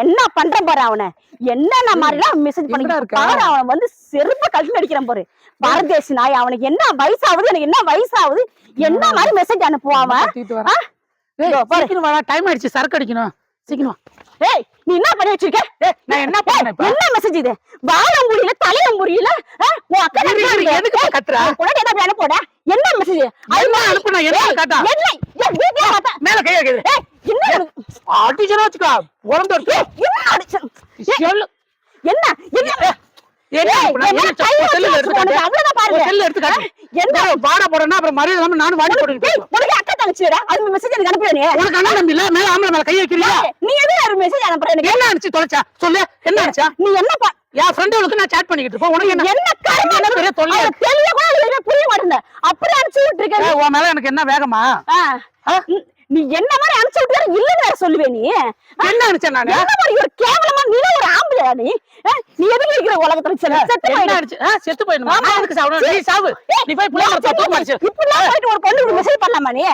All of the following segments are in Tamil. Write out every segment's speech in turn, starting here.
என்ன பண்றேன் பாரு அவனை என்னென்ன மாதிரிலாம் மெசேஜ் பண்ணி பாரு அவன் வந்து செருப்ப கழட்டி அடிக்கிறான் பாரு பாரதேசி நாய் அவனுக்கு என்ன வயசாகுது எனக்கு என்ன வயசாகுது என்ன மாதிரி மெசேஜ் அனுப்புவான் டைம் ஆயிடுச்சு சரக்கு அடிக்கணும் சீக்கிரம் ஏய் நீ என்ன பண்ணி வச்சிருக்க நான் என்ன பண்ணேன் என்ன மெசேஜ் இது வாழம் முடியல தலையும் முடியல உன் அக்கா எதுக்கு கத்துறா கூட ஏதாவது அனுப்போட என்ன மெசேஜ் அது அனுப்புனா என்ன காட்டா என்ன என் வீட்ல காட்டா மேல கை வைக்குது என்ன அடிச்சனா வச்சுக்கா உரந்து என்ன அடிச்ச என்ன என்ன என்ன வேகமா நீ என்ன மாதிரி அனுப்பிச்சு விட்டு இல்லன்னு சொல்லுவே நீ என்ன அனுப்பிச்சேன் நான் ஒரு கேவலமா நீ ஒரு ஆம்பளையா நீ நீ எதுக்கு இருக்கிற உலகத்துல செத்து போயிடுமா அதுக்கு சாவு நீ சாவு நீ போய் புள்ள தூக்கு இப்படிலாம் போயிட்டு ஒரு பொண்ணு மெசேஜ் பண்ணலாமா நீ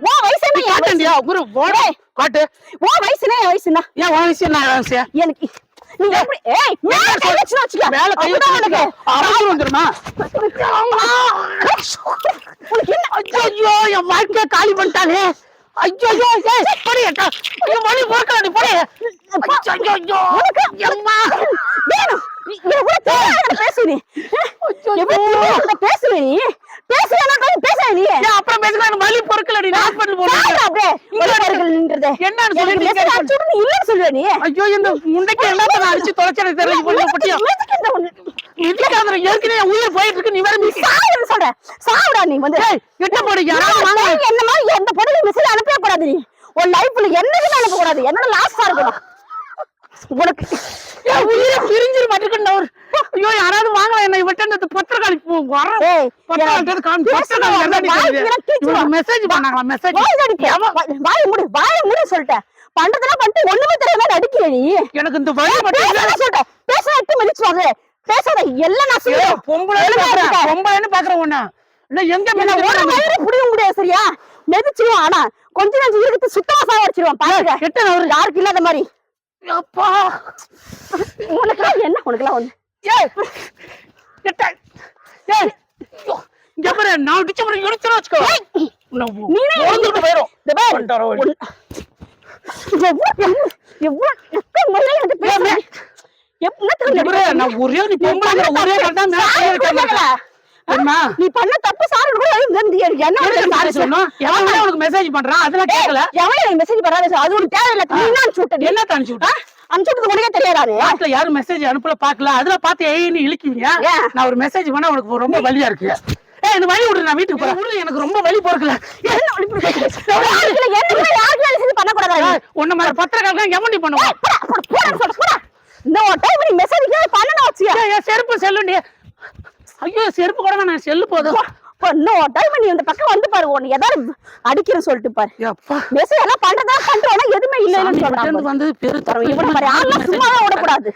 உன் வயசு என்ன காட்டுண்டியா குரு போடே காட்டு உன் வயசு என்ன என் வயசு என்ன ஏன் உன் வயசு என்ன வயசு எனக்கு நீ எப்படி ஏய் மேல கை வச்சுக்க மேல கை வச்சுக்க ஆறாவது வந்துருமா உனக்கு என்ன ஐயோ என் வாழ்க்கைய காலி பண்ணிட்டானே ஐயோ ஏய் போடி அக்கா ஐயோ மணி போறக்கல நீ போடி ஐயோ அம்மா வேணும் நீ எவ்வளவு தேவையான பேசு நீ எவ்வளவு பேசுவே நீ பேசுறேனா கொஞ்சம் பேச நீ அப்புறம் பேசுறேன் மணி போறக்கல நீ ஹாஸ்பிடல் போறேன் அப்படியே இங்க போறக்கல நின்றதே என்னன்னு சொல்லி நீ இல்ல சொல்லுவே நீ ஐயோ இந்த முண்டைக்கு என்ன அடிச்சு தொலைச்சனே தெரியல போய் பட்டியா இதுக்காக ஏற்கனவே உயிர் போயிட்டு இருக்கு நீ வேற சாவுன்னு சொல்ற சாவுடா நீ வந்து எட்ட போடு யாராவது வாங்க என்ன மாதிரி எந்த பொண்ணுக்கு மெசேஜ் அனுப்பவே கூடாது நீ உன் லைஃப்ல என்னதுமே அனுப்ப கூடாது என்னோட லாஸ்டா இருக்கணும் உனக்கு உயிரை பிரிஞ்சிரு மாட்டேங்கன்னு ஐயோ யாராவது வாங்கலாம் என்ன விட்டு பத்திரக்காளி மெசேஜ் பண்ணாங்களா மெசேஜ் வாய முடி சொல்லிட்டேன் பண்றதெல்லாம் பண்ணிட்டு ஒண்ணுமே தெரியாம அடிக்கிற நீ எனக்கு இந்த வழி மட்டும் சொல்லிட்டேன் பேச எட்டு மதிச்சுவாங்க பேசாத எல்லாம் நான் சொல்லுவேன் பொம்பளைன்னு பாக்குறேன் ஒண்ணு எங்க புடிய முடியாது சரியா மெதிச்சிருவான் ஆனா கொஞ்ச நேரம் இருக்கு சுத்தமா சாவடிச்சிருவான் பாருங்க கெட்ட யாருக்கு இல்லாத மாதிரி அப்பா உனக்குலாம் என்ன உனக்குலாம் வந்து நான் அடிச்ச முறை எடுத்துட்டு வச்சுக்கோ நீ பண்ண தப்பு சாரு உனக்கு மெசேஜ் பண்றான் அதெல்லாம் கேட்கல எவன் மெசேஜ் பண்றாரு அது ஒரு தேவையில்லை என்ன அனுப்பிச்சு விட்டா அனுப்பிச்சு உனக்கே தெரியாது நாட்டுல யாரும் மெசேஜ் அனுப்பல பாக்கல அதுல பார்த்து ஏன்னு இழுக்குவீங்க நான் ஒரு மெசேஜ் பண்ணா உனக்கு ரொம்ப வலியா இருக்கு இந்த வழி விடு நான் வீட்டுக்கு போறேன் எனக்கு ரொம்ப வலி பொறுக்கல உன்ன மாதிரி பத்திரக்காரங்க எவன் நீ பண்ணுவான் செருப்பு செல்லுண்டி ஐயோ செருப்பு கூட நான் செல்லு போதும் நீ இந்த பக்கம் வந்து பாரு உன்னை ஏதாவது அடிக்கிறேன்னு சொல்லிட்டு பாரு மெசேஜ் எல்லாம் பண்றதா பண்றோம் எதுவுமே இல்லைன்னு சொல்றாங்க வந்து சும்மாவே விடக்கூடாது